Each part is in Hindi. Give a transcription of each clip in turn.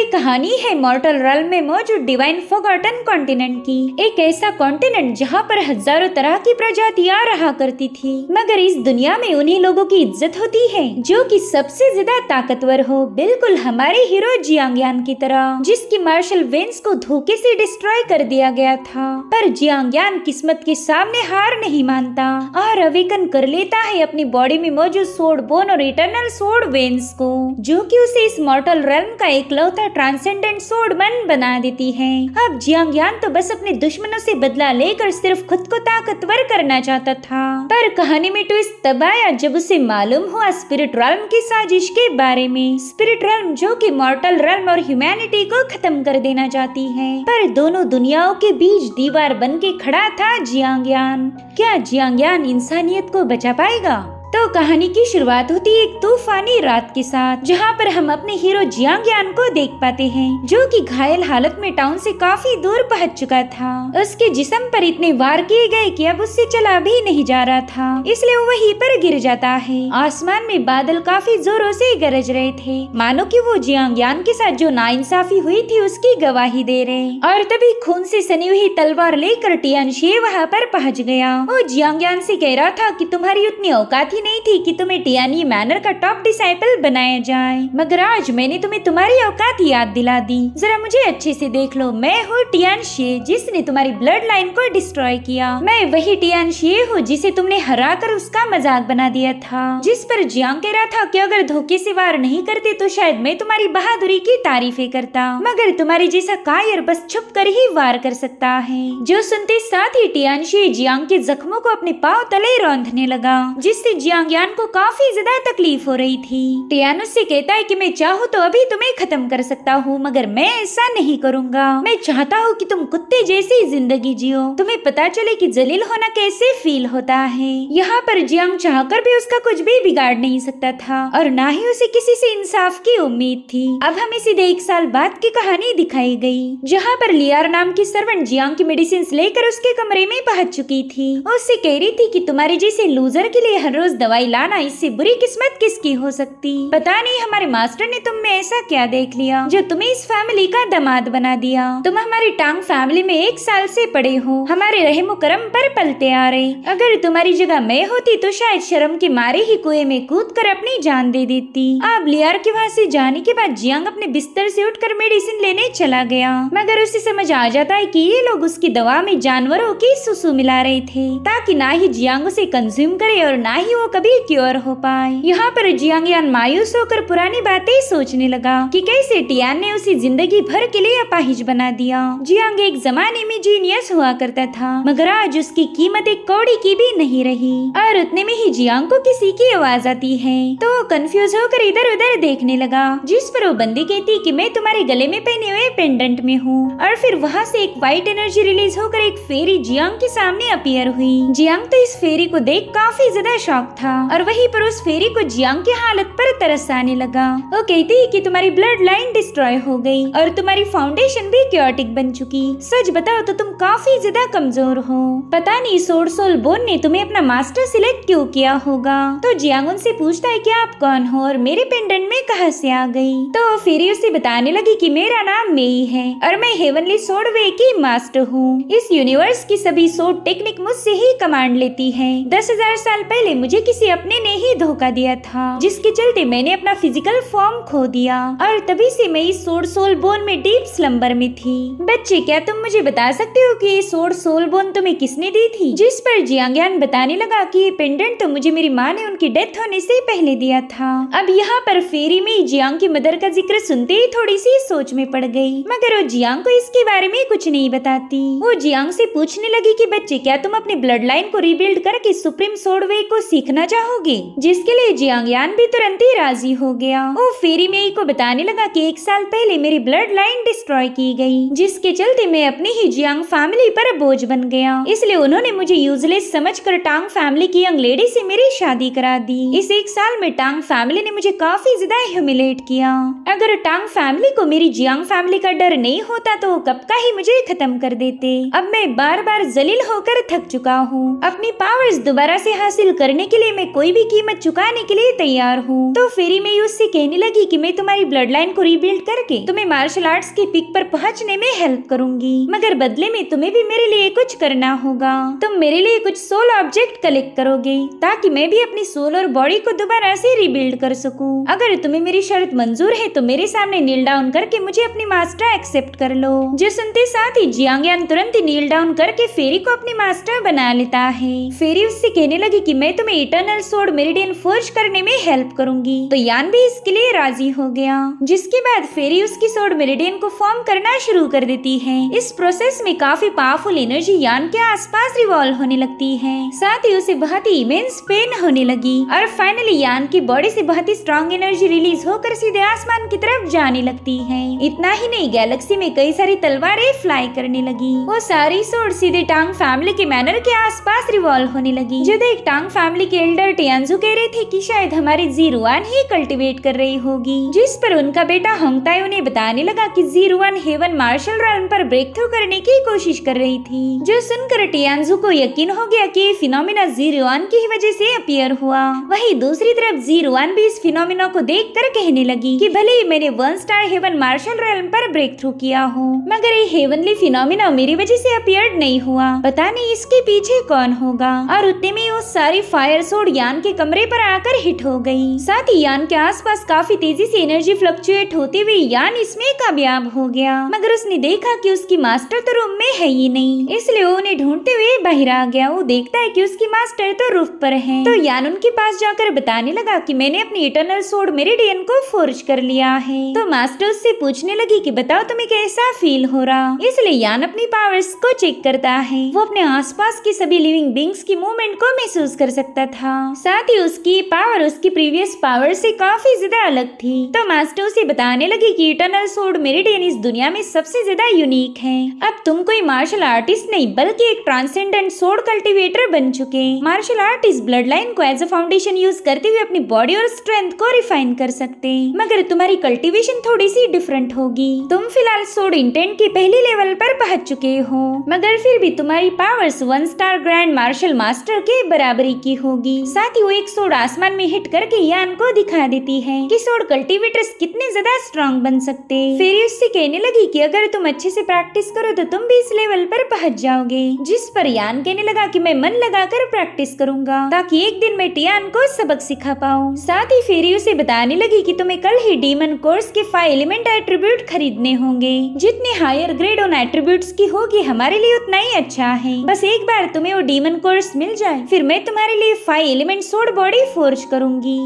कहानी है मॉर्टल रल्म में मौजूद डिवाइन फॉरगॉटन कॉन्टिनेंट की। एक ऐसा कॉन्टिनेंट जहाँ पर हजारों तरह की प्रजातियां रहा करती थी, मगर इस दुनिया में उन्हीं लोगों की इज्जत होती है जो कि सबसे ज्यादा ताकतवर हो, बिल्कुल हमारे हीरो जियांगयान की तरह, जिसकी मार्शल वेन्स को धोखे से डिस्ट्रॉय कर दिया गया था। पर जियांगयान किस्मत के सामने हार नहीं मानता और अवेकन कर लेता है अपनी बॉडी में मौजूद सोर्ड बोन और इटर्नल सोर्ड वेन्स को, जो कि उसे इस मॉर्टल रेल्म का इकलौता ट्रांसेंडेंट सोर्डमैन बना देती है। अब जियांगयान तो बस अपने दुश्मनों से बदला लेकर सिर्फ खुद को ताकतवर करना चाहता था, पर कहानी में ट्विस्ट तब आया जब उसे मालूम हुआ स्पिरिट रेल्म की साजिश के बारे में। स्पिरिट रेल्म जो कि मॉर्टल रेल्म और ह्यूमैनिटी को खत्म कर देना चाहती है, पर दोनों दुनियाओं के बीच दीवार बन के खड़ा था जियांगयान। क्या जियांगयान इंसानियत को बचा पाएगा? तो कहानी की शुरुआत होती है एक तूफानी रात के साथ, जहाँ पर हम अपने हीरो जियांगयान को देख पाते हैं, जो कि घायल हालत में टाउन से काफी दूर पहुंच चुका था। उसके जिस्म पर इतने वार किए गए कि अब उससे चला भी नहीं जा रहा था, इसलिए वो वहीं पर गिर जाता है। आसमान में बादल काफी जोरों से गरज रहे थे, मानो कि वो जियांगयान के साथ जो नाइंसाफी हुई थी उसकी गवाही दे रहे। और तभी खून से सनी हुई तलवार लेकर टियानशी वहाँ पर पहुँच गया। वो जियांगयान से कह रहा था कि तुम्हारी उतनी औकात नहीं थी कि तुम्हें टियानी मैनर का टॉप डिसाइपल बनाया जाए, मगर आज मैंने तुम्हें तुम्हारी औकात याद दिला दी। जरा मुझे अच्छे से देख लो, मैं हूँ टियानशी जिसने तुम्हारी ब्लड लाइन को डिस्ट्रॉय किया। मैं वही टियानशी हूँ जिसे तुमने हरा कर उसका मजाक बना दिया था। जिस पर जियांग कह रहा था कि अगर धोखे से वार नहीं करते तो शायद मैं तुम्हारी बहादुरी की तारीफें करता, मगर तुम्हारी जैसा कायर बस छुप कर ही वार कर सकता है। जो सुनते साथ ही टियानशी जियांग के जख्मों को अपने पाँव तले रौंदने लगा, जिससे जियांगयान को काफी ज्यादा तकलीफ हो रही थी। टियान उससे कहता है कि मैं चाहूँ तो अभी तुम्हें खत्म कर सकता हूँ, मगर मैं ऐसा नहीं करूँगा। मैं चाहता हूँ कि तुम कुत्ते जैसी जिंदगी जियो, तुम्हें पता चले कि जलील होना कैसे फील होता है। यहाँ पर जियांग चाहकर भी उसका कुछ भी बिगाड़ नहीं सकता था और ना ही उसे किसी से इंसाफ की उम्मीद थी। अब हमें सीधे 1 साल बाद की कहानी दिखाई गई, जहाँ पर लियार नाम की सर्वेंट जियांग की मेडिसिन लेकर उसके कमरे में पहुंच चुकी थी। उससे कह रही थी कि तुम्हारे जैसे लूजर के लिए हर रोज दवाई लाना, इससे बुरी किस्मत किसकी हो सकती। पता नहीं हमारे मास्टर ने तुम में ऐसा क्या देख लिया जो तुम्हें इस फैमिली का दामाद बना दिया। तुम हमारी टांग फैमिली में 1 साल से पड़े हो, हमारे रहमो करम पर पलते आ रहे। अगर तुम्हारी जगह मैं होती तो शायद शर्म के मारे ही कुएं में कूद कर अपनी जान दे देती। अब लियार के वहाँ से जाने के बाद जियांग अपने बिस्तर से उठकर मेडिसिन लेने चला गया, मगर उसे समझ आ जाता है कि ये लोग उसकी दवा में जानवरों की सुसु मिला रहे थे, ताकि ना ही जियांग उसे कंज्यूम करे और ना ही वो कभी क्योर हो पाए। यहाँ पर जियांगयान मायूस होकर पुरानी बातें सोचने लगा कि कैसे टियान ने उसे जिंदगी भर के लिए अपाहिज बना दिया। जियांग एक जमाने में जीनियस हुआ करता था, मगर आज उसकी कीमत एक कौड़ी की भी नहीं रही। और उतने में ही जियांग को किसी की आवाज आती है, तो वो कंफ्यूज होकर इधर उधर देखने लगा, जिस पर वो बंदी कहती कि मैं तुम्हारे गले में पहने हुए पेंडेंट में हूँ। और फिर वहाँ से एक व्हाइट एनर्जी रिलीज होकर एक फेरी जियांग के सामने अपीयर हुई। जियांग तो इस फेरी को देख काफी ज्यादा शॉक था और वहीं पर उस फेरी को जियांग की हालत पर तरस आने लगा। वो कहती है कि तुम्हारी ब्लड लाइन डिस्ट्रॉय हो गई और तुम्हारी फाउंडेशन भी क्योटिक बन चुकी। सच बताओ तो तुम काफी ज्यादा कमजोर हो। पता नहीं सोर्ड सोल बोन ने तुम्हें अपना मास्टर सिलेक्ट क्यों किया होगा। तो जियांग उनसे पूछता है कि आप कौन हो और मेरे पेंडेंट में कहां से आ गई। तो फेरी उसे बताने लगी कि मेरा नाम मेई है और मैं हेवनली सोर्ड वे की मास्टर हूँ। इस यूनिवर्स की सभी सोर्ड टेक्निक मुझसे ही कमांड लेती है। 10,000 साल पहले मुझे किसी अपने ने ही धोखा दिया था, जिसके चलते मैंने अपना फिजिकल फॉर्म खो दिया और तभी से मैं इस सोर्ड सोल बोन में डीप स्लम्बर में थी। बच्चे, क्या तुम मुझे बता सकते हो कि ये सोर्ड सोल बोन तुम्हें किसने दी थी? जिस पर जियांगयान बताने लगा कि ये पेंडेंट तो मुझे मेरी माँ ने उनकी डेथ होने से पहले दिया था। अब यहाँ पर फेरी में जियांग की मदर का जिक्र सुनते ही थोड़ी सी सोच में पड़ गई, मगर वो जियांग को इसके बारे में कुछ नहीं बताती। वो जियांग से पूछने लगी कि बच्चे, क्या तुम अपनी ब्लड लाइन को रिबिल्ड करके सुप्रीम सोर्ड वे को सीखना चाहोगे? जिसके लिए जियांगयान भी तुरंत ही राजी हो गया। वो फेरी मेई को बताने लगा कि 1 साल पहले मेरी ब्लड लाइन डिस्ट्रॉय की गई, जिसके चलते मैं अपनी ही जियांग फैमिली पर बोझ बन गया। इसलिए उन्होंने मुझे यूजलेस समझकर टांग फैमिली की यंग लेडी से मेरी शादी करा दी। इस 1 साल में टांग फैमिली ने मुझे काफी ज्यादा ह्यूमिलेट किया। अगर टांग फैमिली को मेरी जियांग फैमिली का डर नहीं होता तो वो कब का ही मुझे खत्म कर देते। अब मैं बार बार जलील होकर थक चुका हूँ। अपनी पावर्स दोबारा से हासिल करने के इसके लिए मैं कोई भी कीमत चुकाने के लिए तैयार हूँ। तो फेरी मेई उससे कहने लगी कि मैं तुम्हारी ब्लड लाइन को रीबिल्ड करके तुम्हें मार्शल आर्ट्स के पीक पर पहुँचने में हेल्प करूंगी, मगर बदले में तुम्हें भी मेरे लिए कुछ करना होगा। तुम मेरे लिए कुछ सोल ऑब्जेक्ट कलेक्ट करोगे ताकि मैं भी अपनी सोल और बॉडी को दोबारा से रीबिल्ड कर सकूं। अगर तुम्हें मेरी शर्त मंजूर है तो मेरे सामने नील डाउन करके मुझे अपनी मास्टर एक्सेप्ट कर लो। जो सुनते साथ ही जियांग यान तुरंत ही नील डाउन करके फेरी को अपनी मास्टर बना लेता है। फेरी उससे कहने लगी कि मैं तुम्हें इटर्नल सोर्ड मेरिडियन फोर्ज करने में हेल्प करूंगी। तो यान भी इसके लिए राजी हो गया, जिसके बाद फेरी उसकी सोर्ड मेरिडियन को फॉर्म करना शुरू कर देती है। इस प्रोसेस में काफी पावरफुल एनर्जी यान के आसपास रिवॉल्व होने लगती है। साथ ही उसे बहुत ही इमेंस पेन होने लगी और फाइनली यान की बॉडी से बहुत ही स्ट्रॉन्ग एनर्जी रिलीज होकर सीधे आसमान की तरफ जाने लगती है। इतना ही नहीं, गैलेक्सी में कई सारी तलवारें फ्लाई करने लगी। वो सारी सोर्ड सीधे टांग फैमिली के मैनर के आसपास रिवॉल्व होने लगी। जो देख टांग फैमिली के एल्डर टियानजू कह रहे थे कि शायद हमारी जीरुआन ही कल्टीवेट कर रही होगी, जिस पर उनका बेटा होंगताई उन्हें बताने लगा कि जीरुआन हेवन मार्शल रैल्म पर ब्रेक थ्रू करने की कोशिश कर रही थी। जो सुनकर टियानजू को यकीन हो गया कि ये फिनोमिना जीरुआन की ही वजह से अपीयर हुआ। वहीं दूसरी तरफ जीरुआन भी इस फिनोमिना को देखकर कहने लगी कि भले ही मैंने 1 स्टार हेवन मार्शल रैल्म पर ब्रेक थ्रू किया हो, मगर ये हेवनली फिनोमिना मेरी वजह से अपीयर्ड नहीं हुआ। पता नहीं इसके पीछे कौन होगा। और उतने में वो सारी फायर सोर्ड यान के कमरे पर आकर हिट हो गई। साथ ही यान के आसपास काफी तेजी से एनर्जी फ्लक्चुएट होती हुई यान इसमें कामयाब हो गया, मगर उसने देखा कि उसकी मास्टर तो रूम में है ही नहीं, इसलिए वो उन्हें ढूंढते हुए बाहर आ गया। वो देखता है कि उसकी मास्टर तो रूफ पर है। तो यान उनके पास जाकर बताने लगा कि मैंने अपनी इटर्नल सोर्ड मेरिडियन को फोर्ज कर लिया है। तो मास्टर उससे पूछने लगी कि बताओ तुम्हें कैसा फील हो रहा। इसलिए यान अपनी पावर्स को चेक करता है। वो अपने आसपास की सभी लिविंग बींग्स की मूवमेंट को महसूस कर सकता था। साथ ही उसकी पावर उसकी प्रीवियस पावर से काफी ज्यादा अलग थी। तो मास्टर उसे बताने लगी कि इटर्नल सोर्ड मेरिडियन इस दुनिया में सबसे ज्यादा यूनिक है। अब तुम कोई मार्शल आर्टिस्ट नहीं बल्कि एक ट्रांसेंडेंट सोर्ड कल्टीवेटर बन चुके। मार्शल आर्टिस्ट ब्लड लाइन को एज अ फाउंडेशन यूज करते हुए अपनी बॉडी और स्ट्रेंथ को रिफाइन कर सकते, मगर तुम्हारी कल्टीवेशन थोड़ी सी डिफरेंट होगी। तुम फिलहाल सोर्ड इंटेंट के पहले लेवल पर पहुंच चुके हो, मगर फिर भी तुम्हारी powers 1 star grand marshal master के बराबरी की होगी। साथ ही वो एक सोर्ड आसमान में हिट करके यान को दिखा देती है कि सोर्ड कल्टीवेटर्स कितने ज्यादा स्ट्रॉन्ग बन सकते। फिर उससे कहने लगी कि अगर तुम अच्छे से प्रैक्टिस करो तो तुम भी इस लेवल पर पहुंच जाओगे। जिस पर यान कहने लगा कि मैं मन लगाकर प्रैक्टिस करूंगा ताकि एक दिन मैं टियान को सबक सिखा पाऊं। साथ ही फेरी उसे बताने लगी कि तुम्हें कल ही डीमन कोर्स के 5 एलिमेंट एट्रीब्यूट खरीदने होंगे। जितने हायर ग्रेड उन एट्रीब्यूट्स की होगी हमारे लिए उतना ही अच्छा है। बस एक बार तुम्हें वो डीमन कोर्स मिल जाए, फिर मैं तुम्हारे लिए 5 एलिमेंट सोर्ड बॉडी फोर्ज करूंगी।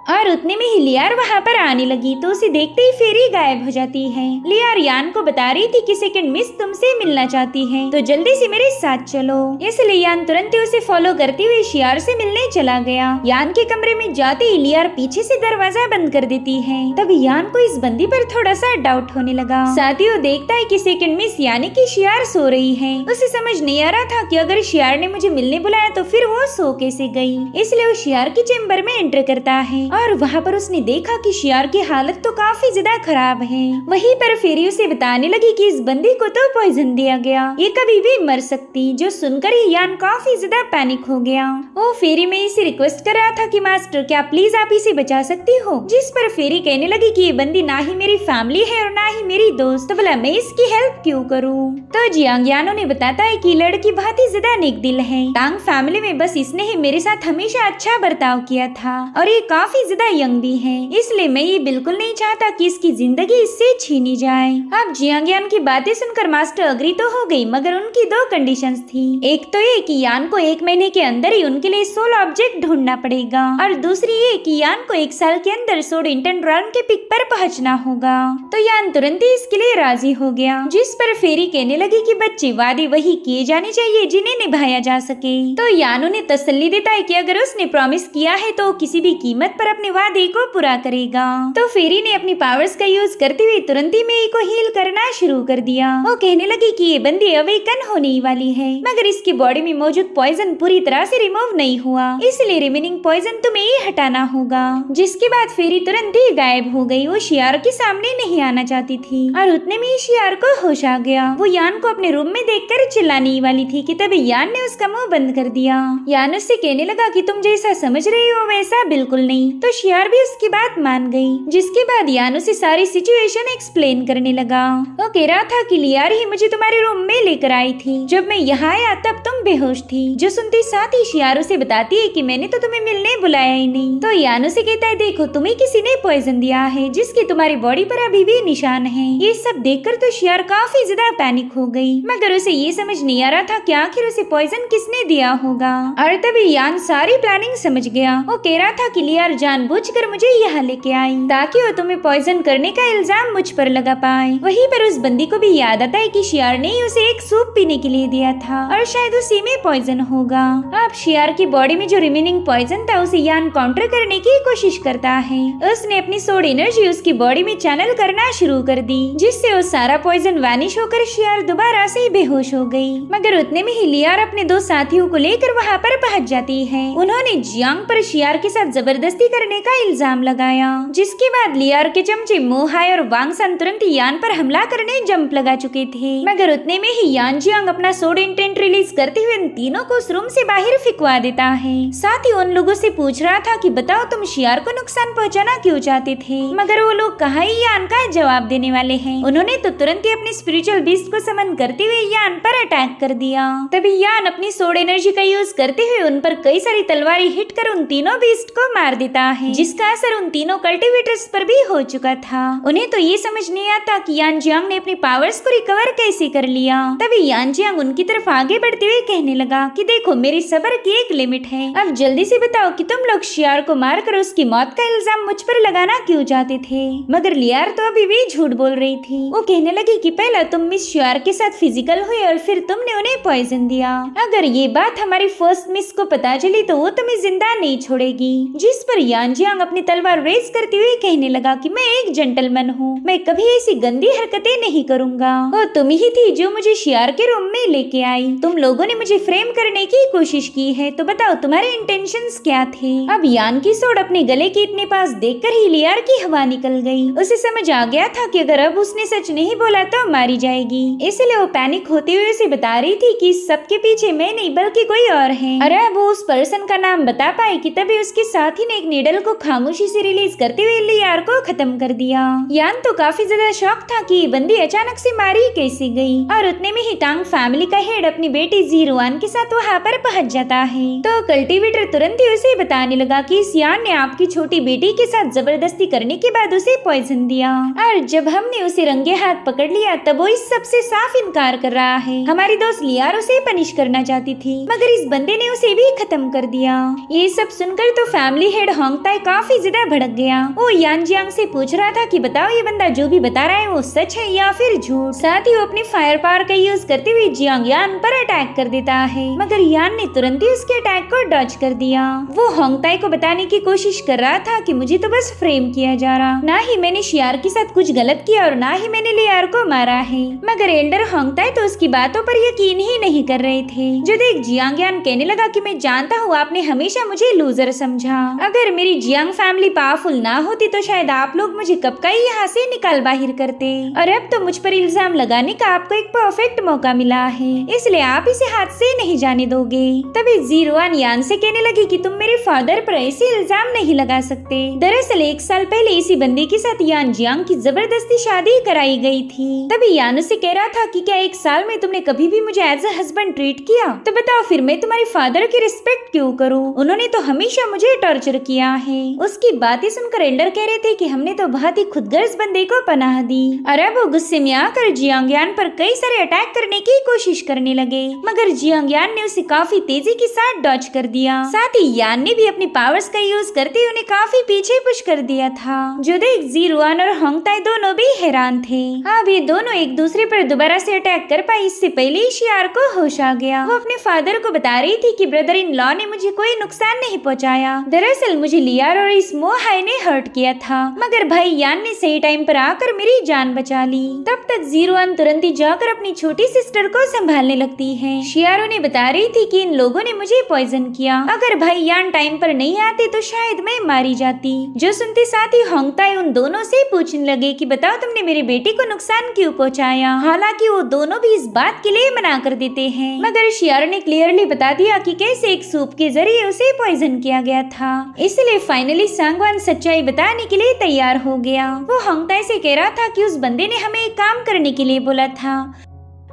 और उतने में ही लियार वहाँ पर आने लगी तो उसे देखते ही फेरी गायब हो जाती है। लियार यान को बता रही थी कि सेकंड मिस तुमसे मिलना चाहती है, तो जल्दी से मेरे साथ चलो। इसलिए यान तुरंत ही उसे फॉलो करते हुए शियार से मिलने चला गया। यान के कमरे में जाते ही लियार पीछे से दरवाजा बंद कर देती है। तब यान को इस बंदी पर थोड़ा सा डाउट होने लगा। साथ ही वो देखता है कि सेकंड मिस यानी कि शियार सो रही है। उसे समझ नहीं आ रहा था कि अगर शियार ने मुझे मिलने बुलाया तो फिर वो सो कैसे गई। इसलिए वो शियार के चेम्बर में एंटर करता है और वहाँ पर उसने देखा कि शियार की हालत तो काफी ज्यादा खराब है। वहीं पर फेरी उसे बताने लगी कि इस बंदी को तो पॉइजन दिया गया, ये कभी भी मर सकती। जो सुनकर ही यान काफी ज्यादा पैनिक हो गया। वो फेरी में इसे रिक्वेस्ट कर रहा था कि मास्टर क्या प्लीज आप इसे बचा सकती हो। जिस पर फेरी कहने लगी कि ये बंदी ना ही मेरी फैमिली है और ना ही मेरी दोस्त, तो भला मैं इसकी हेल्प क्यों करूँ। तो जियांग यानो ने बताता है कि लड़की बहुत ही ज्यादा नेक दिल है। टांग फैमिली में बस इसने ही मेरे साथ हमेशा अच्छा बर्ताव किया था और ये काफी ज्यादा यंग भी है, इसलिए मैं ये बिल्कुल नहीं चाहता कि इसकी जिंदगी इससे छीनी जाए। अब जियांग यान की बातें सुनकर मास्टर अग्री तो हो गई, मगर उनकी 2 कंडीशंस थी। एक तो ये कि यान को 1 महीने के अंदर ही उनके लिए सोल ऑब्जेक्ट ढूंढना पड़ेगा और दूसरी ये कि यान को 1 साल के अंदर सोर्ड इंटेंट रैल्म के पिक पर पहुंचना होगा। तो यान तुरंत ही इसके लिए राजी हो गया। जिस पर फेरी कहने लगी कि बच्चे वादे वही किए जाने चाहिए जिन्हें निभाया जा सके। तो यान उन्हें तसल्ली देता है कि अगर उसने प्रॉमिस किया है तो किसी भी कीमत पर अपने वादे को पूरा करेगा। तो फेरी ने अपनी पावर्स का यूज करते हुए तुरंत ही मेई को हील करना शुरू कर दिया। वो कहने लगी कि ये बंदी अवेकन होने वाली है, मगर इसकी बॉडी में मौजूद पॉइजन पूरी तरह से रिमूव नहीं हुआ, इसलिए रिमेनिंग पॉइजन तुम्हें ही हटाना होगा। जिसके बाद फेरी तुरंत ही गायब हो गई। वो शियार के सामने नहीं आना चाहती थी और उतने में ही शियार को होश आ गया। वो यान को अपने रूम में देखकर चिल्लाने वाली थी कि तभी यान ने उसका मुंह बंद कर दिया। यान उससे कहने लगा कि तुम जैसा समझ रही हो वैसा बिल्कुल नहीं। तो शियार भी उसकी बात मान गई। जिसके बाद यान उसे सारी सिचुएशन एक्सप्लेन करने लगा। वो कह रहा था कि लियार ही मुझे तुम्हारे रूम में लेकर आई थी। जब मैं यहाँ आया तब तुम बेहोश थी। जो सुनती साथ ही शियार उसे बताती है कि मैंने तो तुम्हें मिलने बुलाया ही नहीं। तो यान उसे कहता है देखो तुम्हें किसी ने पॉइजन दिया है जिसके तुम्हारी बॉडी पर अभी भी निशान है। ये सब देखकर तो शियार काफी ज्यादा पैनिक हो गई, मगर उसे ये समझ नहीं आ रहा था कि आखिर उसे पॉइजन किसने दिया होगा। और तभी यान सारी प्लानिंग समझ गया। वो कह रहा था कि लियार जानबूझकर मुझे यहाँ लेके आई ताकि वो तुम्हें पॉइजन करने का इल्जाम मुझ पर लगा पाए। वहीं पर उस बंदी को भी याद आता है कि शियार ने उसे एक सूप पीने के लिए दिया था और शायद उसी में पॉइजन होगा। अब शियार की बॉडी में जो रिमेनिंग पॉइजन था उसे यान काउंटर करने की कोशिश करता है। उसने अपनी सोड एनर्जी उसकी बॉडी में चैनल करना शुरू कर दी, जिससे वो सारा पॉइजन वैनिश होकर शियार दोबारा से बेहोश हो गई। मगर उतने में ही लियार अपने दो साथियों को लेकर वहाँ पर पहुँच जाती है। उन्होंने जियांग पर शियार के साथ जबरदस्ती करने का इल्जाम लगाया, जिसके बाद लियार के चमचे मोहाय और वांग सन तुरंत यान पर हमला करने जंप लगा चुके थे। मगर उतने में ही यान जियांग अपना सोड इंटेंट रिलीज करते हुए उन तीनों को उस रूम से बाहर फेंकवा देता है। साथ ही उन लोगों से पूछ रहा था कि बताओ तुम शियार को नुकसान पहुंचाना क्यों चाहते थे, मगर वो लोग कहाँ ही यान का जवाब देने वाले हैं। उन्होंने तो तुरंत ही अपने स्पिरिचुअल बीस्ट को समन करते हुए यान पर अटैक कर दिया। तभी यान अपनी सोड एनर्जी का यूज करते हुए उन पर कई सारी तलवारें हिट कर उन तीनों बीस्ट को मार देता है, जिसका असर उन तीनों कल्टिवेटर्स पर भी हो चुका था। उन्हें तो ये समझ नहीं आता कि यान जियांग ने अपनी पावर्स को रिकवर कैसे कर लिया। तभी यान जियांग उनकी तरफ आगे बढ़ते हुए कहने लगा कि देखो मेरी सब्र की एक लिमिट है, अब जल्दी से बताओ कि तुम लोग शियार को मारकर उसकी मौत का इल्जाम मुझ पर लगाना क्यों चाहते थे। मगर लियार तो अभी भी झूठ बोल रही थी। वो कहने लगी कि पहला तुम मिस शियार के साथ फिजिकल हुए और फिर तुमने उन्हें पॉइजन दिया। अगर ये बात हमारी फर्स्ट मिस को पता चली तो वो तुम्हें जिंदा नहीं छोड़ेगी। जिस पर यान जियांग अपनी तलवार रेज करते हुए कहने लगा कि मैं एक जेंटलमैन हूँ, मैं कभी ऐसी गंदी हरकतें नहीं करूँगा। वो तुम ही थी जो मुझे शियार के रूम में लेके आई। तुम लोगों ने मुझे फ्रेम करने की कोशिश की है, तो बताओ तुम्हारे इंटेंशंस क्या थे। अब यान की सोड अपने गले के इतने पास देखकर ही लियार की हवा निकल गई। उसे समझ आ गया था कि अगर अब उसने सच नहीं बोला तो मारी जाएगी, इसलिए वो पैनिक होते हुए उसे बता रही थी कि सबके पीछे मैं नहीं बल्कि कोई और है। अरे अब वो उस पर्सन का नाम बता पाए कि तभी उसके साथी ने एक नीडल को खामोशी से रिलीज करते हुए लियार को खत्म कर दिया। यान तो काफी ज्यादा शॉक था कि ये बंदी अचानक से मारी कैसे गई। और उतने में ही टांग फैमिली का हेड अपनी बेटी जीरुआन के साथ वहाँ पर पहुँच जाता है। तो कल्टिवेटर तुरंत ही उसे बताने लगा कि इस यान ने आपकी छोटी बेटी के साथ जबरदस्ती करने के बाद उसे पॉइजन दिया, और जब हमने उसे रंगे हाथ पकड़ लिया तब वो इस सबसे साफ इनकार कर रहा है। हमारी दोस्त लियार उसे पनिश करना चाहती थी, मगर इस बंदे ने उसे भी खत्म कर दिया। ये सब सुनकर तो फैमिली हेड होंगताई काफी ज्यादा भड़क गया। वो यान जियांग से पूछ रहा था कि बताओ ये बंदा जो भी बता रहा है वो सच है या फिर झूठ। साथ ही वो अपने फायर पावर का यूज करते हुए जियांग यान पर अटैक कर देता है, मगर यान ने तुरंत ही उसके अटैक को डॉज कर दिया। वो होंगताई को बताने की कोशिश कर रहा था कि मुझे तो बस फ्रेम किया जा रहा, ना ही मैंने शियार के साथ कुछ गलत किया और ना ही मैंने लियार को मारा है। मगर एल्डर होंगताई तो उसकी बातों पर यकीन ही नहीं कर रहे थे। जो देख जियांग यान कहने लगा कि मैं जानता हूँ आपने हमेशा मुझे लूजर समझा। अगर मेरी जियांग फैमिली पावरफुल ना होती तो शायद आप लोग मुझे कब का ही यहाँ से निकाल बाहर करते, और अब तो मुझ पर इल्जाम लगाने का आपको एक परफेक्ट मौका मिला है, इसलिए आप इसे हाथ से नहीं जाने दोगे। तभी जीरुआन यान से कहने लगी कि तुम मेरे फादर पर ऐसे इल्जाम नहीं लगा सकते। दरअसल 1 साल पहले इसी बंदी के साथ यान जियांग की जबरदस्ती शादी कराई गई थी। तभी यान उसे कह रहा था कि क्या 1 साल में तुमने कभी भी मुझे एज अ हस्बैंड ट्रीट किया, तो बताओ फिर मैं तुम्हारे फादर की रिस्पेक्ट क्यों करूं? उन्होंने तो हमेशा मुझे टॉर्चर किया है। उसकी बातें सुनकर एल्डर कह रहे थे कि हमने तो बहुत ही खुदगर्ज बंदे को पनाह दी। और अब वो गुस्से में आकर जियांग यान पर कई सारे अटैक करने की कोशिश करने लगे, मगर जियांग यान ने उसे काफी तेजी के साथ डॉज कर दिया। साथ ही यान ने भी अपनी पावर्स का यूज करते हुए उन्हें काफी पीछे पुश कर दिया था। जो देख जीरुआन और होंगताई दोनों भी हैरान थे। अब ये दोनों एक दूसरे पर दोबारा से अटैक कर पाए इससे पहले ही शियार को होश आ गया। वो अपने फादर को बता रही थी कि ब्रदर इन लॉ ने मुझे कोई नुकसान नहीं पहुंचाया, दरअसल मुझे लियार और इस मोहाई ने हर्ट किया था, मगर भाई यान ने सही टाइम पर आकर मेरी जान बचा ली। तब तक जीरुआन तुरंत ही जाकर अपनी छोटी सिस्टर को संभालने लगती है। शियारो ने बता रही थी कि इन लोगों ने मुझे पॉइजन किया, अगर भाई यान टाइम पर नहीं आते तो शायद मैं मारी जाती। जो सुनते साथ ही होंगताई उन दोनों से पूछने लगे कि बताओ तुमने मेरे बेटे को नुकसान क्यों पहुंचाया। हालांकि वो दोनों भी इस बात के लिए मना कर देते हैं, मगर शियारो ने क्लियरली बता दिया कि कैसे एक सूप के जरिए उसे पॉइजन किया गया था। इसलिए फाइनली सांगवान सच्चाई बताने के लिए तैयार हो गया। वो होंगताई से कह रहा था कि उस बंदे ने हमें एक काम करने के लिए बोला था,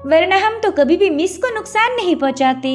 वरना हम तो कभी भी मिस को नुकसान नहीं पहुंचाते।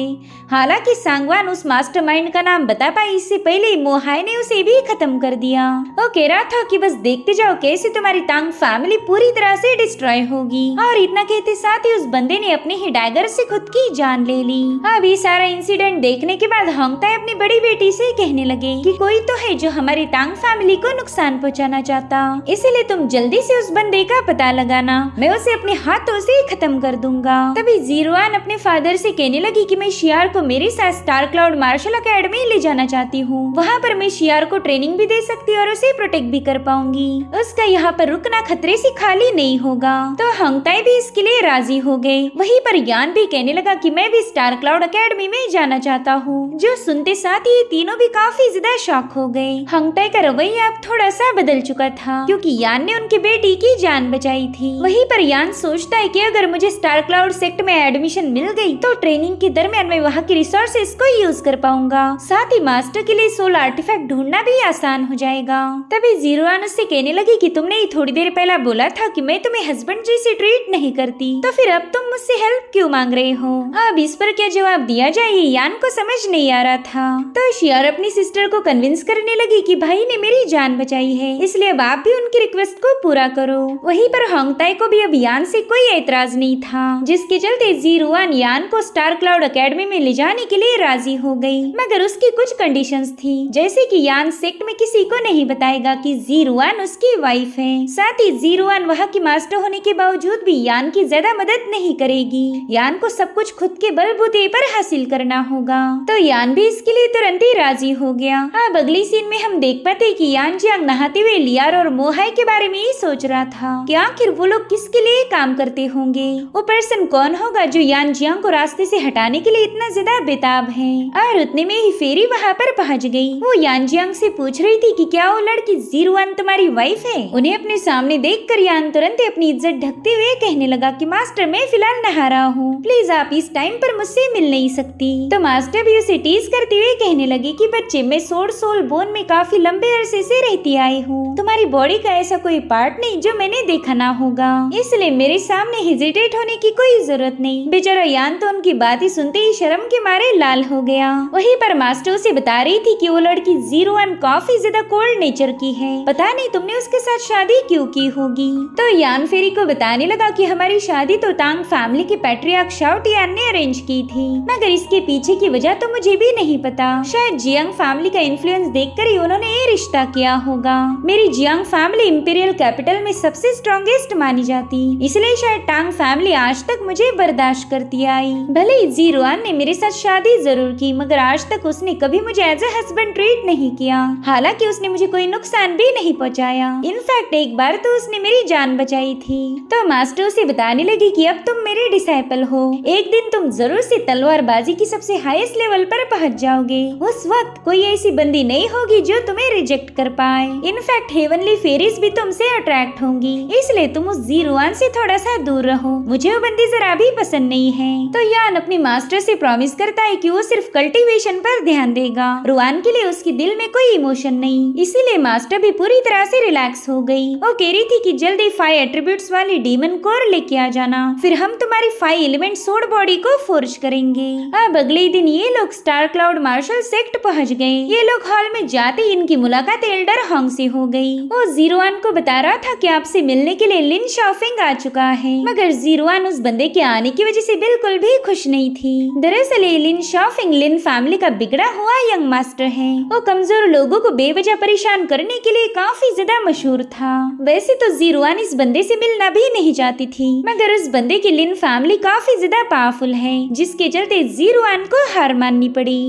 हालांकि सांगवान उस मास्टरमाइंड का नाम बता पाई इससे पहले मोहाई ने उसे भी खत्म कर दिया। वो कह रहा था कि बस देखते जाओ कैसे तुम्हारी तांग फैमिली पूरी तरह से डिस्ट्रॉय होगी। और इतना कहते साथ ही उस बंदे ने अपने ही डैगर से खुद की जान ले ली। अब ये सारा इंसिडेंट देखने के बाद होंगताई अपनी बड़ी बेटी से कहने लगे कि कोई तो है जो हमारी तांग फैमिली को नुकसान पहुँचाना चाहता, इसलिए तुम जल्दी से उस बंदे का पता लगाना, मैं उसे अपने हाथों से खत्म कर दूंगा। तभी जीरुआन अपने फादर से कहने लगी कि मैं शियार को मेरे साथ स्टार क्लाउड मार्शल एकेडमी ले जाना चाहती हूँ। वहाँ पर मैं शियार को ट्रेनिंग भी दे सकती और उसे प्रोटेक्ट भी कर पाऊंगी। उसका यहाँ पर रुकना खतरे से खाली नहीं होगा। तो होंगताई भी इसके लिए राजी हो गए। वहीं पर यान भी कहने लगा कि मैं भी स्टार क्लाउड एकेडमी में जाना चाहता हूँ। जो सुनते साथ ही तीनों भी काफी ज्यादा शॉक हो गए। होंगताई का रवैया अब थोड़ा सा बदल चुका था, क्योंकि यान ने उनकी बेटी की जान बचाई थी। वहीं पर यान सोचता है कि अगर मुझे स्टार क्लाउड सेक्ट में एडमिशन मिल गई तो ट्रेनिंग के दरमियान मैं वहाँ की रिसोर्सेज को यूज कर पाऊंगा। साथ ही मास्टर के लिए सोल आर्टिफैक्ट ढूंढना भी आसान हो जाएगा। तभी जीरुआन उससे कहने लगी कि तुमने थोड़ी देर पहले बोला था कि मैं तुम्हें हस्बैंड जैसे ट्रीट नहीं करती, तो फिर अब तुम मुझसे हेल्प क्यों मांग रहे हो। अब इस पर क्या जवाब दिया जाए ये यान को समझ नहीं आ रहा था। तो शियार अपनी सिस्टर को कन्विंस करने लगी कि भाई ने मेरी जान बचाई है, इसलिए अब आप भी उनकी रिक्वेस्ट को पूरा करो। वहीं पर होंगताई को भी अब यान से कोई एतराज नहीं था, जिसके चलते जीरुआन यान को स्टार क्लाउड एकेडमी में ले जाने के लिए राजी हो गई। मगर उसकी कुछ कंडीशंस थी, जैसे कि यान सेक्ट में किसी को नहीं बताएगा कि जीरुआन उसकी वाइफ है। साथ ही जीरुआन वहाँ की मास्टर होने के बावजूद भी यान की ज्यादा मदद नहीं करेगी। यान को सब कुछ खुद के बलबूते पर हासिल करना होगा। तो यान भी इसके लिए तुरंत ही राजी हो गया। अब अगली सीन में हम देख पाते कि यान जियांग नहाते हुए लियार और मोहाई के बारे में ही सोच रहा था कि आखिर वो लोग किसके लिए काम करते होंगे। वो पर्सन कौन होगा जो यान जियांग को रास्ते से हटाने के लिए इतना ज्यादा बेताब है। और उतने में ही फेरी वहाँ पर पहुँच गई। वो यान जियांग से पूछ रही थी कि क्या वो लड़की जीरुआन तुम्हारी वाइफ है। उन्हें अपने सामने देखकर यान तुरंत अपनी इज्जत ढकते हुए कहने लगा कि मास्टर मैं फिलहाल नहा रहा हूँ, प्लीज आप इस टाइम पर मुझसे मिल नहीं सकती। तो मास्टर भी उसे टीज करते हुए कहने लगे कि बच्चे मैं सोल सोल बोन में काफी लंबे अरसे से रहती आई हूँ, तुम्हारी बॉडी का ऐसा कोई पार्ट नहीं जो मैंने देखा ना होगा, इसलिए मेरे सामने हेजिटेट होने की कोई जरूरत नहीं। बेचारा यान तो उनकी बात ही सुनते ही शर्म के मारे लाल हो गया। वहीं पर मास्टर उसे बता रही थी कि वो लड़की जीरुआन काफी ज्यादा कोल्ड नेचर की है, पता नहीं तुमने उसके साथ शादी क्यों की होगी। तो यान फेरी को बताने लगा कि हमारी शादी तो तांग फैमिली के पैट्रियार्क शाओ टियान ने अरेंज की थी, मगर इसके पीछे की वजह तो मुझे भी नहीं पता। शायद जियांग फैमिली का इन्फ्लुएंस देखकर ही उन्होंने ये रिश्ता किया होगा। मेरी जियांग फैमिली इंपीरियल कैपिटल में सबसे स्ट्रॉन्गेस्ट मानी जाती, इसलिए शायद टांग फैमिली आज तक मुझे बर्दाश्त करती आई। भले ही जीरुआन ने मेरे साथ शादी जरूर की, मगर आज तक उसने कभी मुझे एज ए हस्बैंड ट्रीट नहीं किया। हालांकि उसने मुझे कोई नुकसान भी नहीं पहुंचाया। इनफैक्ट एक बार तो उसने मेरी जान बचाई थी। तो मास्टर उसे बताने लगी कि अब तुम मेरे डिसाइपल हो, एक दिन तुम जरूर से तलवारबाजी की सबसे हाईएस्ट लेवल पर पहुंच जाओगे। उस वक्त कोई ऐसी बंदी नहीं होगी जो तुम्हें रिजेक्ट कर पाए। इनफैक्ट हेवनली फेरीज भी तुमसे अट्रैक्ट होंगी, इसलिए तुम उस जीरुआन से थोड़ा सा दूर रहो, मुझे वो बंदी जरा भी पसंद नहीं है। तो यान अपने मास्टर से प्रॉमिस करता है कि वो सिर्फ कल्टीवेशन पर ध्यान देगा। रुआन के लिए उसके दिल में कोई इमोशन नहीं, इसीलिए मास्टर भी पूरी तरह से रिलैक्स हो गई। वो कह रही थी कि जल्दी 5 एट्रीब्यूट्स वाली डीमन कोर लेके आ जाना, फिर हम तुम्हारी 5 एलिमेंट सोड बॉडी को फोर्ज करेंगे। अब अगले दिन ये लोग स्टार क्लाउड मार्शल सेक्ट पहुंच गए। ये लोग हॉल में जाते ही इनकी मुलाकात एल्डर होंग से हो गई। वो जीरुआन को बता रहा था कि आपसे मिलने के लिए लिन शाओफिंग आ चुका है, मगर जीरुआन उस बंदे के आने की वजह से बिल्कुल भी खुश नहीं थी। दरअसल लिन शाओफिंग लिन फैमिली का बिगड़ा हुआ यंग मास्टर है। वो कमजोर लोगों को बेवजह परेशान करने के लिए काफी ज्यादा मशहूर था। वैसे तो जीरुआन इस बंदे से मिलना भी नहीं चाहती थी, मगर उस बंदे की लिन फैमिली काफी ज्यादा पावरफुल है, जिसके चलते जीरुआन को हार माननी पड़ी।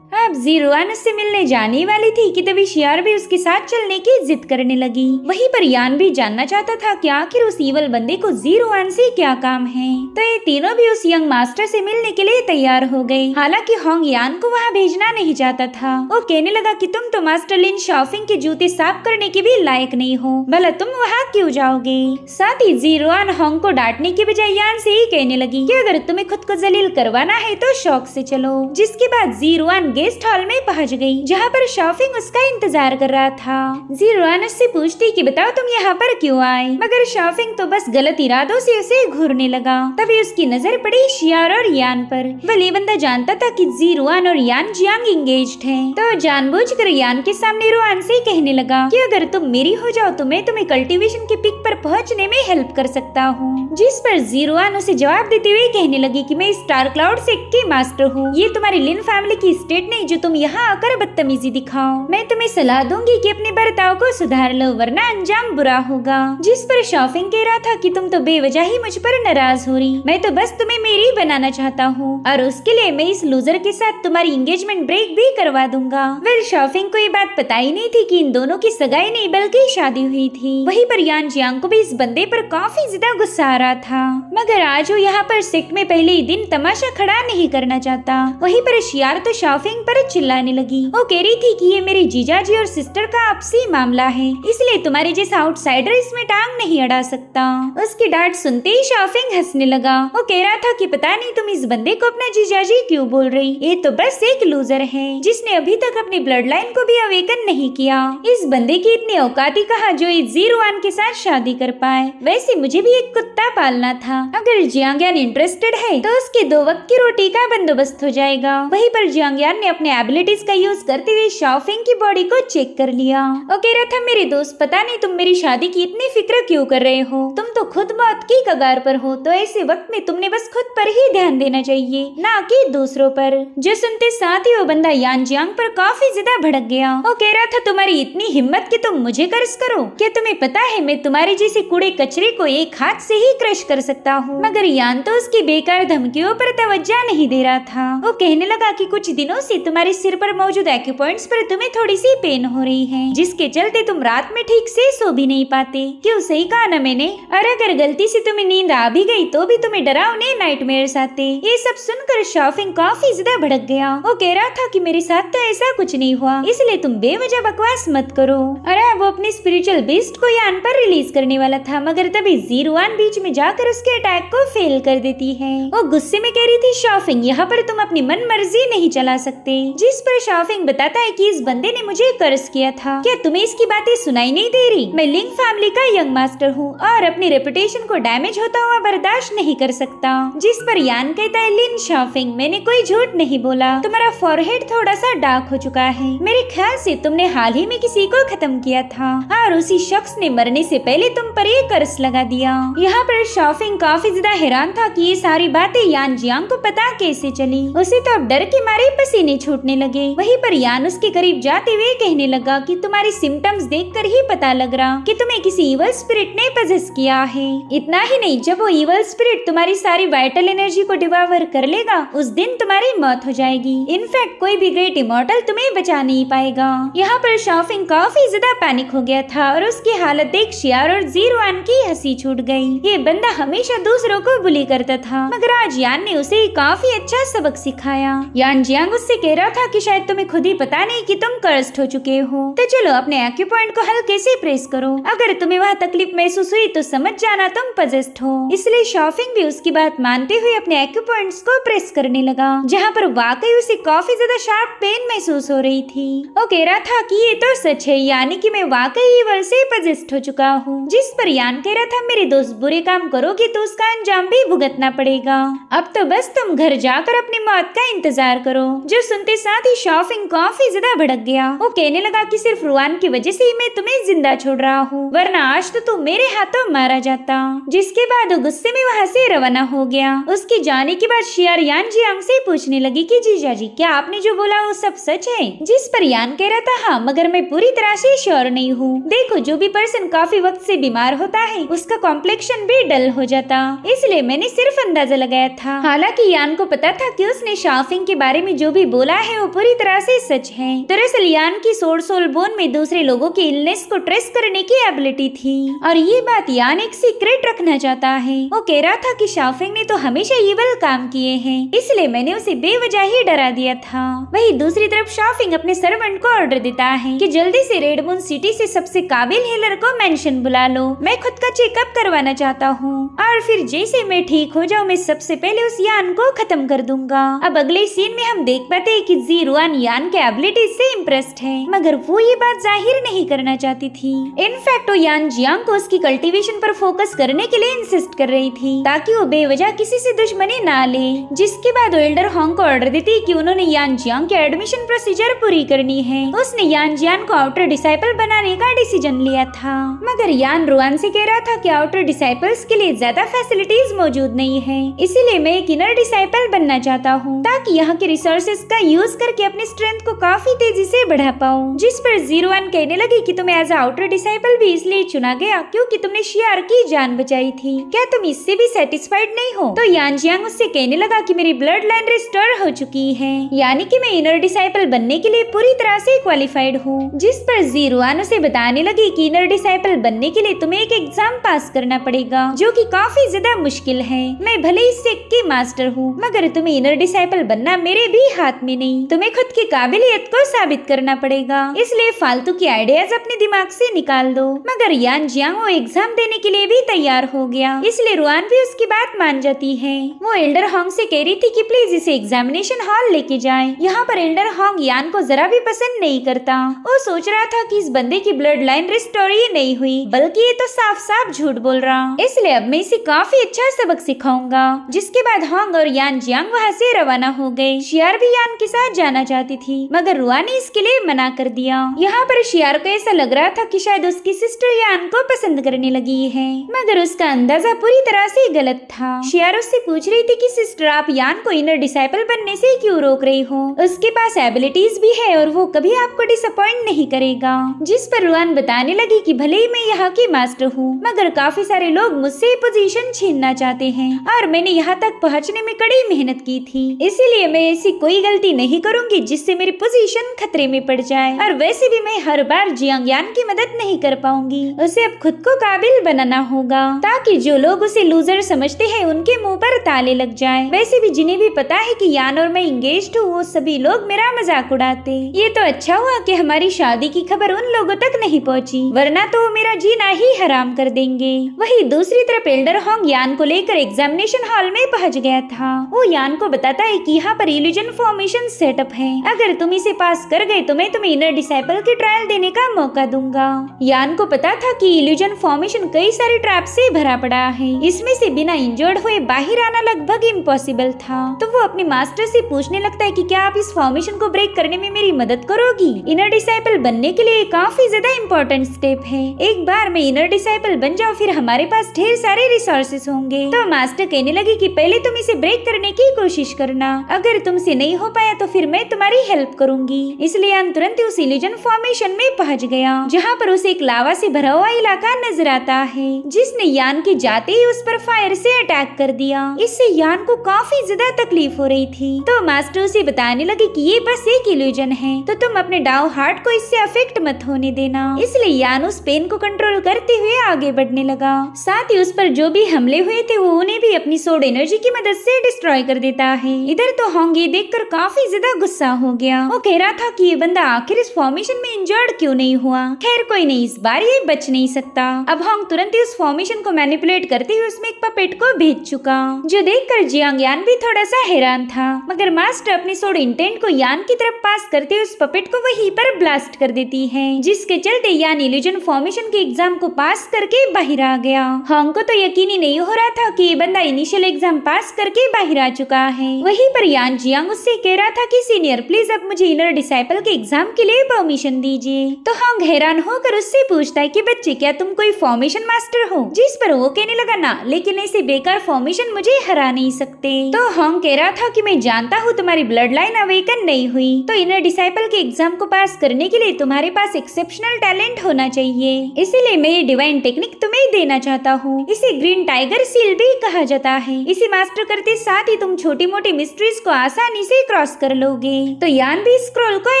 अब जीरुआन उससे मिलने जाने वाली थी कि तभी शियार भी उसके साथ चलने की जिद करने लगी। वहीं पर यान भी जानना चाहता था कि आखिर उस ईवल बंदे को जीरुआन से क्या काम है। तो ये तीनों भी उस यंग मास्टर से मिलने के लिए तैयार हो गए। हालांकि होंग यान को वहाँ भेजना नहीं चाहता था। वो कहने लगा कि तुम तो मास्टर लिन शाओफिंग के जूते साफ करने के भी लायक नहीं हो, भला तुम वहाँ क्यों जाओगे। साथ ही जीरुआन होंग को डांटने के बजाय यान से ही कहने लगी कि अगर तुम्हें खुद को जलील करवाना है तो शौक से चलो। जिसके बाद जीरुआन गेस्ट हॉल में पहुंच गई, जहाँ पर शाओफिंग उसका इंतजार कर रहा था। जीरुआन उससे पूछती कि बताओ तुम यहाँ पर क्यों आए, मगर शाओफिंग तो बस गलत इरादों से उसे घूरने लगा। तभी उसकी नजर पड़ी शियार और यान पर। वह ये बंदा जानता था कि जीरुआन और यान जियांग इंगेज्ड हैं, तो जानबूझकर यान के सामने रुआन से कहने लगा कि अगर तुम मेरी हो जाओ तो मैं तुम्हें कल्टीवेशन के पिक पर पहुँचने में हेल्प कर सकता हूँ। जिस पर जीरुआन उसे जवाब देते हुए कहने लगी कि मैं स्टार क्लाउड सेक्ट की मास्टर हूँ, ये तुम्हारी लिन फैमिली की स्टेट नहीं जो तुम यहाँ आकर बदतमीजी दिखाओ। मैं तुम्हें सलाह दूंगी कि अपने बर्ताव को सुधार लो, वरना अंजाम बुरा होगा। जिस पर शाओफिंग कह रहा था कि तुम तो बेवजह ही मुझ पर नाराज हो रही, मैं तो बस तुम्हें मेरी बनाना चाहता हूँ और उसके लिए मैं इस लूजर के साथ तुम्हारी एंगेजमेंट ब्रेक भी करवा दूंगा। वेल शाओफिंग को ये बात पता ही नहीं थी कि इन दोनों की सगाई नहीं बल्कि शादी हुई थी। वहीं पर यान जियांग को भी इस बंदे पर काफी ज्यादा गुस्सा आ रहा था, मगर आज वो यहाँ पर सेक्ट में पहले ही दिन तमाशा खड़ा नहीं करना चाहता। वहीं पर शियार तो शाओफिंग पर चिल्लाने लगी। वो कह रही थी कि ये मेरे जीजाजी और सिस्टर का आपसी मामला है, इसलिए तुम्हारे जैसा आउटसाइडर इसमें टांग नहीं अड़ा सकता। उसकी डांट सुनते ही शाओफिंग हंसने लगा। वो कह रहा था कि पता नहीं तुम इस बंदे को अपना जीजाजी क्यों बोल रही, ये तो बस एक लूजर है जिसने अभी तक अपनी ब्लड लाइन को भी अवेकन नहीं किया। इस बंदे की इतनी औकाती कहाँ जो इस जीरुआन के साथ शादी कर पाए। वैसे मुझे भी एक कुत्ता पालना था, अगर जियांगयान इंटरेस्टेड है तो उसके 2 वक्त की रोटी का बंदोबस्त हो जाएगा। वहीं पर जियांगयान ने अपने एबिलिटीज का यूज करते हुए शाओफिंग की बॉडी को चेक कर लिया। वो कह रहा था मेरे दोस्त पता नहीं तुम मेरी शादी की इतनी फिक्र क्यों कर रहे हो, तुम तो खुद मौत की कगार पर हो, तो ऐसे वक्त में तुमने बस खुद पर ही ध्यान देना चाहिए, ना कि दूसरों पर। जो सुनते साथ ही वो बंदा यान जियांग पर काफी ज्यादा भड़क गया। वो कह रहा था तुम्हारी इतनी हिम्मत कि तुम मुझे कर्ज करो, क्या तुम्हें पता है मैं तुम्हारे जैसे कूड़े कचरे को एक हाथ से ही क्रश कर सकता हूँ। मगर यान तो उसकी बेकार धमकियों पर तवज्जो नहीं दे रहा था। वो कहने लगा कि कुछ दिनों से तुम्हारे सिर पर मौजूद एक्यूपॉइंट्स पर तुम्हें थोड़ी सी पेन हो रही है, जिसके चलते तुम रात में ठीक से सो भी नहीं पाते। क्यों, सही कहा ना मैंने? और अगर गलती से तुम्हें नींद आ भी गई तो भी तुम्हें डरावने नाइटमेयर्स आते। ये सब सुनकर शाओफिंग काफी ज्यादा भड़क गया। वो कह रहा था कि मेरे साथ तो ऐसा कुछ नहीं हुआ, इसलिए तुम बेवजह बकवास मत करो। अरे वो अपने स्पिरिचुअल बीस्ट को यान पर रिलीज करने वाला था, मगर तभी जीरुआन बीच में जाकर उसके अटैक को फेल कर देती है। वो गुस्से में कह रही थी शाओफिंग यहाँ पर तुम अपनी मन मर्जी नहीं चला सकते। जिस पर शाओफिंग बताता है कि इस बंदे ने मुझे कर्ज किया था, क्या तुम्हें इसकी बातें सुनाई नहीं दे रही? मैं लिंग फैमिली का यंग मास्टर हूँ और अपनी रेपुटेशन को डैमेज होता हुआ बर्दाश्त नहीं कर सकता। जिस पर यान कहता है लिन शाओफिंग मैंने कोई झूठ नहीं बोला, तुम्हारा फॉरहेड थोड़ा सा डार्क हो चुका है, मेरे ख्याल से तुमने हाल ही में किसी को खत्म किया था और उसी शख्स ने मरने से पहले तुम पर ये कर्ज लगा दिया। यहाँ पर शाओफिंग काफी ज्यादा हैरान था कि ये सारी बातें यान जियांग को पता कैसे चली। उसे तो अब डर के मारे पसीने छूटने लगे। वहीं पर यान उसके करीब जाते हुए कहने लगा कि तुम्हारी सिम्टम्स देखकर ही पता लग रहा कि तुम्हें किसी इवल स्पिरिट ने पजेस किया है। इतना ही नहीं, जब वो इवल स्पिरिट तुम्हारी सारी वाइटल एनर्जी को डिवावर कर लेगा उस दिन तुम्हारी मौत हो जाएगी। इनफैक्ट कोई भी ग्रेट इमॉर्टल तुम्हें बचा नहीं पाएगा। यहाँ पर शाओफिंग काफी ज्यादा पैनिक हो गया था और उसकी हालत देख शियार और जीरुआन की हंसी छूट गई। ये बंदा हमेशा दूसरों को बुली करता था, मगर आज यान ने उसे काफी अच्छा सबक सिखाया। यान जियांग उससे कह रहा था कि शायद तुम्हें खुद ही पता नहीं कि तुम कर्स्ड हो चुके हो, तो चलो अपने एक्यूपॉइंट को हल्के से प्रेस करो, अगर तुम्हें वहाँ तकलीफ महसूस हुई तो समझ जाना तुम पजेस्ड हो। इसलिए शाओफिंग भी उसकी बात मानते हुए अपने एक्यूपॉइंट्स को प्रेस करने लगा, जहाँ पर वाकई उसे काफी ज्यादा शार्प पेन महसूस हो रही थी। वो कह रहा था कि ये तो सच है, यानी कि मैं वाकई इवल से पजेस्ड हो चुका हूँ। जिस पर यान कह रहा था मेरे दोस्त बुरे काम करोगे तो उसका अंजाम भी भुगतना पड़ेगा, अब तो बस तुम घर जाकर अपनी मौत का इंतजार करो। जो सुनते साथ ही शाओफिंग काफी ज्यादा भड़क गया। वो कहने लगा कि सिर्फ रुआन की वजह से ही मैं तुम्हें जिंदा छोड़ रहा हूँ, वरना आज तो तुम मेरे हाथों मारा जाता। जिसके बाद वो गुस्से में वहाँ से रवाना हो गया। उसके जाने के बाद शियार यान जियांग से पूछने लगी कि जीजाजी क्या आपने जो बोला वो सब सच है? जिस पर यान कह रहा था हाँ, मगर मैं पूरी तरह से श्योर नहीं हूँ। देखो जो भी पर्सन काफी वक्त से बीमार होता है उसका कॉम्प्लेक्शन भी डल हो जाता, इसलिए मैंने सिर्फ अंदाजा लगाया था। हालांकि यान को पता था कि उसने शाओफिंग के बारे में जो भी बोला है वो पूरी तरह से सच है। दरअसल यान की सोल बोन में दूसरे लोगों की इलनेस को ट्रेस करने की एबिलिटी थी और ये बात यान एक सीक्रेट रखना चाहता है। वो कह रहा था कि शाओफेंग ने तो हमेशा इविल काम किए हैं, इसलिए मैंने उसे बेवजह ही डरा दिया था। वही दूसरी तरफ शाओफेंग अपने सर्वेंट को ऑर्डर देता है कि जल्दी से रेड मून सिटी से सबसे काबिल हीलर को मेंशन बुला लो, मैं खुद का चेकअप करवाना चाहता हूँ और फिर जैसे मैं ठीक हो जाऊँ मैं सबसे पहले उस यान को खत्म कर दूंगा। अब अगले सीन में हम देख पाते हैं कि जी रुआन यान के एबिलिटी से इम्प्रेस्ड है, मगर वो ये बात जाहिर नहीं करना चाहती थी। इनफैक्ट वो यान जियांग को उसकी कल्टीवेशन पर फोकस करने के लिए इंसिस्ट कर रही थी ताकि वो बेवजह किसी से दुश्मनी ना ले। जिसके बाद वो एल्डर होंग को ऑर्डर देती कि उन्होंने यान जियांग के एडमिशन प्रोसीजर पूरी करनी है। उसने यान जियान को आउटर डिसाइपल बनाने का डिसीजन लिया था, मगर यान रुआन से कह रहा था कि आउटर डिसाइपल्स के लिए ज्यादा फैसिलिटीज मौजूद नहीं है, इसीलिए मैं एक इनर डिसाइपल बनना चाहता हूँ ताकि यहाँ के रिसोर्सेज का यूज करके अपनी स्ट्रेंथ को काफी तेजी से बढ़ा पाऊँ। जिस पर जीरोन कहने लगी कि तुम्हें एज आउटर डिसाइपल भी इसलिए चुना गया क्योंकि तुमने शियार की जान बचाई थी, क्या तुम इससे भी सेटिस्फाइड नहीं हो? तो यान जियांग उससे कहने लगा कि मेरी ब्लड लाइन रिस्टोर हो चुकी है, यानी कि मैं इनर डिसाइपल बनने के लिए पूरी तरह से क्वालिफाइड हूँ। जिस पर जीरोन उसे बताने लगी कि इनर डिसाइपल बनने के लिए तुम्हें एक एग्जाम पास करना पड़ेगा जो कि काफी ज्यादा मुश्किल है। मैं भले ही सिख की मास्टर हूँ, मगर तुम्हें इनर डिसाइपल बनना मेरे भी हाथ में नहीं, तुम्हें खुद की काबिलियत को साबित करना पड़ेगा, इसलिए फालतू की आइडियाज अपने दिमाग से निकाल दो। मगर यान जियांग वो एग्जाम देने के लिए भी तैयार हो गया, इसलिए रुआन भी उसकी बात मान जाती है। वो एल्डर होंग से कह रही थी कि प्लीज इसे एग्जामिनेशन हॉल लेके जाएं। यहाँ पर एल्डर होंग यान को जरा भी पसंद नहीं करता। वो सोच रहा था कि इस बंदे की ब्लड लाइन रिस्टोर ही नहीं हुई, बल्कि ये तो साफ साफ झूठ बोल रहा, इसलिए अब मैं इसे काफी अच्छा सबक सिखाऊंगा। जिसके बाद होंग और यान जियांग वहाँ से रवाना हो गए। शियार भी यान के साथ जाना चाहती थी, मगर रुआन ने इसके लिए मना कर दिया। यहाँ पर शियार को ऐसा लग रहा था कि शायद उसकी सिस्टर यान को पसंद करने लगी है, मगर उसका अंदाजा पूरी तरह से गलत था। शियार उससे पूछ रही थी कि सिस्टर आप यान को इनर डिसाइपल बनने से क्यों रोक रही हो? उसके पास एबिलिटीज भी है और वो कभी आपको डिसअपॉइंट नहीं करेगा। जिस पर रुआन बताने लगी कि भले ही मैं यहाँ की मास्टर हूँ, मगर काफी सारे लोग मुझसे पोजीशन छीनना चाहते हैं और मैंने यहाँ तक पहुँचने में कड़ी मेहनत की थी, इसीलिए मैं ऐसी कोई गलती नहीं करूँगी जिससे मेरी पोजीशन खतरे में पड़ जाए। और वैसे भी मैं हर बार जियांग यान की मदद नहीं कर पाऊंगी, उसे अब खुद को काबिल बनाना होगा ताकि जो लोग उसे लूजर समझते हैं उनके मुंह पर ताले लग जाएं। वैसे भी जिन्हें भी पता है कि यान और मैं इंगेज्ड हूँ वो सभी लोग मेरा मजाक उड़ाते। ये तो अच्छा हुआ कि हमारी शादी की खबर उन लोगों तक नहीं पहुँची, वरना तो वो मेरा जीना ही हराम कर देंगे। वही दूसरी तरफ एल्डर होंग यान को लेकर एग्जामिनेशन हॉल में पहुँच गया था। वो यान को बताता है कि यहाँ पर इल्यूजन फॉर्मेशन सेटअप है, अगर तुम इसे पास कर गए तो मैं तुम्हें इनर डिसाइपल की ट्रायल देने का मौका दूंगा। यान को पता था कि इल्यूजन फॉर्मेशन कई सारे ट्रैप से भरा पड़ा है, इसमें से बिना इंजर्ड हुए बाहर आना लगभग इम्पॉसिबल था। तो वो अपने मास्टर से पूछने लगता है कि क्या आप इस फॉर्मेशन को ब्रेक करने में मेरी मदद करोगी? इनर डिसाइपल बनने के लिए काफी ज्यादा इम्पोर्टेंट स्टेप है, एक बार मैं इनर डिसाइपल बन जाऊँ फिर हमारे पास ढेर सारे रिसोर्सेस होंगे। तो मास्टर कहने लगे कि पहले तुम इसे ब्रेक करने की कोशिश करना, अगर तुमसे नहीं हो पाया तो फिर मैं तुम्हारी हेल्प करूंगी। इसलिए यान तुरंत उस इल्यूजन फॉर्मेशन में पहुंच गया, जहाँ पर उसे एक लावा से भरा हुआ इलाका नजर आता है, जिसने यान के जाते ही उस पर फायर से अटैक कर दिया। इससे यान को काफी ज्यादा तकलीफ हो रही थी। तो मास्टर उसे बताने लगे कि ये बस एक इल्यूजन है, तो तुम अपने डाउ हार्ट को इससे अफेक्ट मत होने देना। इसलिए यान उस पेन को कंट्रोल करते हुए आगे बढ़ने लगा। साथ ही उस पर जो भी हमले हुए थे वो उन्हें भी अपनी सोड एनर्जी की मदद से डिस्ट्रॉय कर देता है। इधर तो होंग ये देखकर काफी ज्यादा गुस्सा हो गया। वो कह रहा था कि ये बंदा आखिर इस फॉर्मेशन में इंजर्ड क्यों नहीं हुआ। खैर कोई नहीं, इस बार ये बच नहीं सकता। अब होंग तुरंत ही उस फॉर्मेशन को मैनिपुलेट करते हुए उसमें एक पपेट को भेज चुका, जो देखकर जियांग यान भी थोड़ा सा हैरान था। मगर मास्टर अपने सोड इंटेंट को यान की तरफ पास करते हुए उस पपेट को वहीं पर ब्लास्ट कर देती है, जिसके चलते यान इल्यूजन फॉर्मेशन के एग्जाम को पास करके बाहर आ गया। होंग को तो यकीन ही नहीं हो रहा था कि ये बंदा इनिशियल एग्जाम पास करके बाहर आ चुका है। वहीं पर यान जियांग उससे कह रहा था कि सीनियर प्लीज अब मुझे इनर डिसाइपल के एग्जाम के लिए परमिशन दीजिए। तो होंग हैरान होकर उससे पूछता है कि बच्चे क्या तुम कोई फॉर्मेशन मास्टर हो? जिस पर वो कहने लगा ना, लेकिन ऐसे बेकार फॉर्मेशन मुझे हरा नहीं सकते। तो होंग कह रहा था कि मैं जानता हूँ तुम्हारी ब्लड लाइन अवेकन नहीं हुई, तो इनर डिसाइपल के एग्जाम को पास करने के लिए तुम्हारे पास एक्सेप्शनल टैलेंट होना चाहिए, इसीलिए मैं ये डिवाइन टेक्निक तुम्हें देना चाहता हूँ। इसे ग्रीन टाइगर सील भी कहा जाता है। इसे मास्टर करते साथ ही तुम छोटी मोटी मिस्ट्रीज को आसानी से क्रॉस क्रॉस कर लोगे। तो यान भी स्क्रॉल को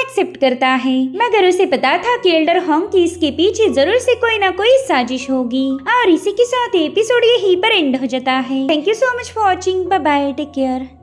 एक्सेप्ट करता है, मगर उसे पता था कि एल्डर हॉन्ग की इसके पीछे जरूर से कोई ना कोई साजिश होगी। और इसी के साथ एपिसोड यहीं पर एंड हो जाता है। Thank you so much for watching. Bye bye, take care.